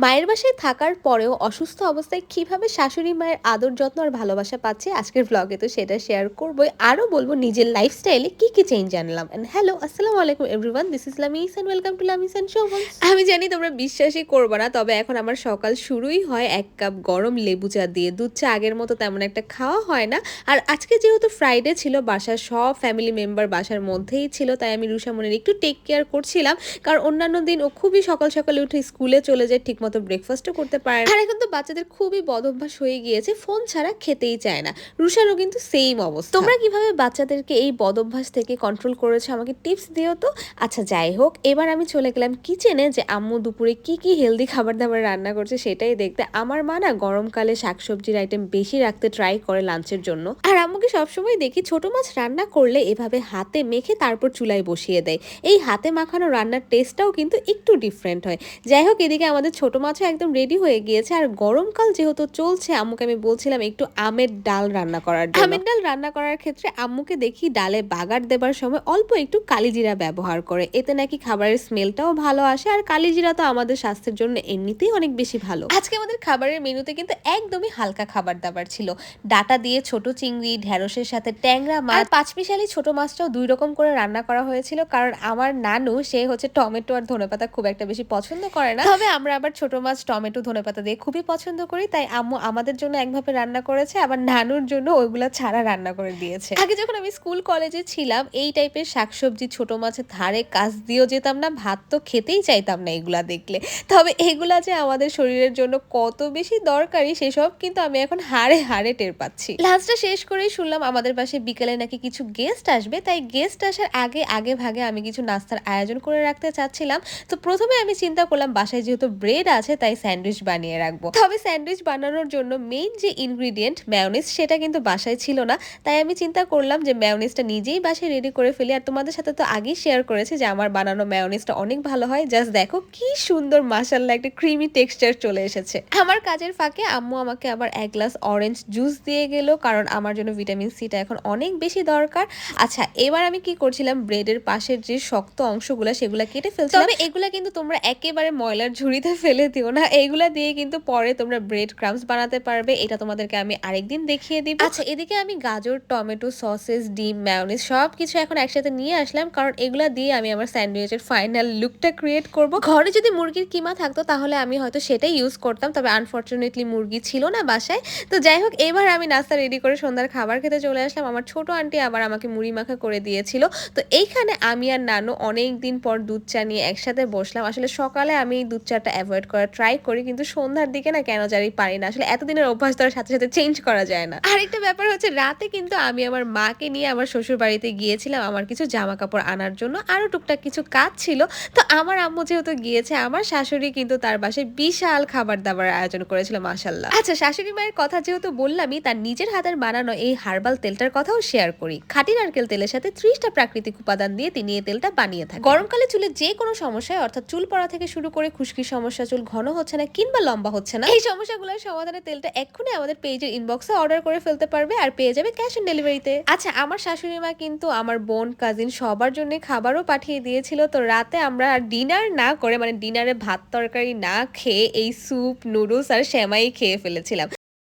মায়ের বাসায় থাকার পরেও অসুস্থ অবস্থায় কিভাবে শাশুড়ি মায়ের আদর যত্ন আর ভালোবাসা পাচ্ছি আজকের ব্লগে তো সেটা শেয়ার করবোই। আরো বলবো নিজের লাইফস্টাইলে কি কি চেঞ্জ আনলাম। এন্ড হ্যালো, আসসালামু আলাইকুম everyone, this is Lamis and welcome to Lamis and Shovon's. আমি জানি তোমরা বিশ্বাসই করবে না, তবে এখন আমার সকাল শুরুই হয় এক কাপ গরম লেবু চা দিয়ে। দুধ চা আগের মতো তেমন একটা খাওয়া হয় না। আর আজকে যেহেতু ফ্রাইডে ছিল, বাসার সব ফ্যামিলি মেম্বার বাসার মধ্যেই ছিল, তাই আমি রুষামনির একটু টেক কেয়ার করছিলাম। কারণ অন্যান্য দিন ও খুবই সকাল সকালে উঠে স্কুলে চলে যায়, ঠিকমতো ব্রেকফাস্টও করতে পারে না। আর এখন তো বাচ্চাদের খুবই বদভ্যাস হয়ে গিয়েছে, ফোন ছাড়া খেতেই চায় না। রুষারও কিন্তু সেম অবস্থা। তোমরা কিভাবে বাচ্চাদেরকে এই বদভ্যাস থেকে কন্ট্রোল করেছো আমাকে টিপস দিও তো। আচ্ছা যাই হোক, এবার আমি চলে গেলাম কিচেনে যে আম্মু দুপুরে কি কি হেলদি খাবার দাবার রান্না করছে সেটাই দেখতে। আমার মা না গরমকালে শাকসবজির আইটেম বেশি রাখতে ট্রাই করে লাঞ্চের জন্য। আর আম্মুকে সবসময় দেখি ছোট মাছ রান্না করলে এভাবে হাতে মেখে তারপর চুলায় বসিয়ে দেয়। এই হাতে মাখানো রান্নার টেস্টটাও কিন্তু একটু ডিফারেন্ট হয়। যাই হোক, এদিকে আমাদের ছোট মাছও একদম রেডি হয়ে গিয়েছে। আর গরমকাল যেহেতু চলছে, আম্মুকে আমি বলছিলাম একটু আমের ডাল রান্না করার জন্য। আমের ডাল রান্না করার ক্ষেত্রে আম্মুকে দেখি ডালে বাগার দেবার সময় অল্প একটু কালিজিরা ব্যবহার করে, এতে নাকি খাবারের স্মেলটাও ভালো আসে। আর কালিজিরা তো আমাদের স্বাস্থ্যের জন্য এমনিতেই অনেক বেশি ভালো। আজকে আমাদের খাবারের মেনুতে কিন্তু একদমই হালকা খাবার দাবার ছিল। ডাটা দিয়ে ছোট চিংড়ি, ঢেঁড়সের সাথে ট্যাংরা মাছ, আর পাঁচমিশালি ছোট মাছটাও ২ রকম করে রান্না করা হয়েছিল। কারণ আমার নানু সে হচ্ছে টমেটো আর ধনেপাতা খুব একটা বেশি পছন্দ করে না, তবে আমরা আবার ছোট মাছ টমেটো ধনেপাতা দিয়ে খুবই পছন্দ করি। তাই আম্মু আমাদের জন্য একভাবে রান্না করেছে, আবার নানুর জন্য ওইগুলা ছাড়া রান্না করে দিয়েছে। আগে যখন আমি স্কুল কলেজে ছিলাম, এই টাইপের শাকসবজি ছোট মাছের ধারে কাছ দিয়েও যেতাম না, ভাত তো খেতেই চাইতাম না এগুলা দেখলে। তবে এগুলা যে আমাদের শরীরের জন্য কত বেশি দরকারি সেসব কিন্তু আমি এখন হাড়ে হাড়ে টের পাচ্ছি। লাঞ্চটা শেষ করেই শুনলাম আমাদের পাশে বিকেলে নাকি কিছু গেস্ট আসবে, তাই গেস্ট আসার আগে আগে ভাগে আমি কিছু নাস্তার আয়োজন করে রাখতে চাচ্ছিলাম। তো প্রথমে আমি চিন্তা করলাম বাসায় যেহেতু ব্রেড আছে তাই স্যান্ডউইচ বানিয়ে রাখবো। তবে স্যান্ডউইচ বানানোর জন্য মেইন যে ইনগ্রিডিয়েন্ট মেয়োনিজ সেটা কিন্তু বাসায় ছিল না। তাই আমি চিন্তা করলাম যে মেয়োনিজটা নিজেই বাসায় রেডি করে ফেলি। আর তোমাদের সাথে তো আগেই শেয়ার করেছি যে আমার বানানো মেয়োনিজটা অনেক ভালো হয়। জাস্ট দেখো কি সুন্দর মাশাআল্লাহ একটা ক্রিমি টেক্সচার চলে এসেছে। আমার কাজের ফাঁকে আম্মু আমাকে আবার ১ গ্লাস অরেঞ্জ জুস দিয়ে গেল, কারণ আমার জন্য ভিটামিন সিটা এখন অনেক বেশি দরকার। আচ্ছা, এবার আমি কি করছিলাম, ব্রেডের পাশের যে শক্ত অংশগুলো সেগুলা কেটে ফেলছিলাম। তবে এগুলা কিন্তু তোমরা একেবারে ময়লার ঝুড়িতে ফেলে দিও না, এইগুলা দিয়ে কিন্তু পরে তোমরা ব্রেড ক্রাম্বস বানাতে পারবে। এটা তোমাদেরকে আমি আরেকদিন দেখিয়ে দিব। আচ্ছা, এদিকে আমি গাজর, টমেটো, সসেস, ডিম, মেয়োনিজ সবকিছু এখন একসাথে নিয়ে আসলাম, কারণ এগুলা দিয়ে আমি আমার স্যান্ডউইচের ফাইনাল লুকটা ক্রিয়েট করব। ঘরে যদি মুরগির কিমা থাকতো তাহলে আমি হয়তো সেটাই ইউজ করতাম, তবে আনফরচুনেটলি মুরগি ছিল না বাসায়। তো যাই হোক, এবার আমি নাস্তা রেডি করে সন্ধ্যার খাবার খেতে চলে আসলাম। আমার ছোট আন্টি আবার আমাকে মুড়ি মাখা করে দিয়েছিল। তো এইখানে আমি আর নানু অনেক দিন পর দুধ চা নিয়ে একসাথে বসলাম। আসলে সকালে আমি এই দুধ চাটা অ্যাভয়েড করার ট্রাই করি, কিন্তু সন্ধ্যার দিকে না কেন জানি পারি না। আসলে এতদিনের অভ্যাস তো আর সাথে সাথে চেঞ্জ করা যায় না। আরেকটা ব্যাপার হচ্ছে, রাতে কিন্তু আমি আমার মাকে নিয়ে আমার শ্বশুর বাড়িতে গিয়েছিলাম আমার কিছু জামা কাপড় আনার জন্য। আরো টুকটাক কিছু কাজ ছিল। তো আমার আম্মু যেহেতু গিয়েছে, আমার শাশুড়ি কিন্তু তার বাসায় বিশাল খাবার দাবার আয়োজন করেছিল মাশাআল্লাহ। আচ্ছা, শাশুড়ি মায়ের কথা যেহেতু বললামই, তার নিজের হাতের বানানো এই হার্বাল তেলটার কথাও শেয়ার করি। খাঁটি নারকেল তেলের সাথে 30টা প্রাকৃতিক উপাদান দিয়ে তিনি এই তেলটা বানিয়ে থাকেন। গরমকালে চুলে যে কোনো সমস্যায়, অর্থাৎ চুল পড়া থেকে শুরু করে খুশকির সমস্যা, চুল ঘন হচ্ছে না কিংবা লম্বা হচ্ছে না, এই সমস্যাগুলোর সমাধানে তেলটা এক্ষুনি আমাদের পেজের ইনবক্সে অর্ডার করে ফেলতে পারবে, আর পেয়ে যাবে ক্যাশ অন ডেলিভারিতে। আচ্ছা, আমার শাশুড়ি মা কিন্তু আমার বোন, কাজিন সবার জন্য খাবারও পাঠিয়ে দিয়েছিল। তো রাতে আমরা ডিনার না করে, মানে ডিনারে ভাত তরকারি না খেয়ে এই স্যুপ, নুডলস আর সেমাই খেয়ে ফেলেছিলাম।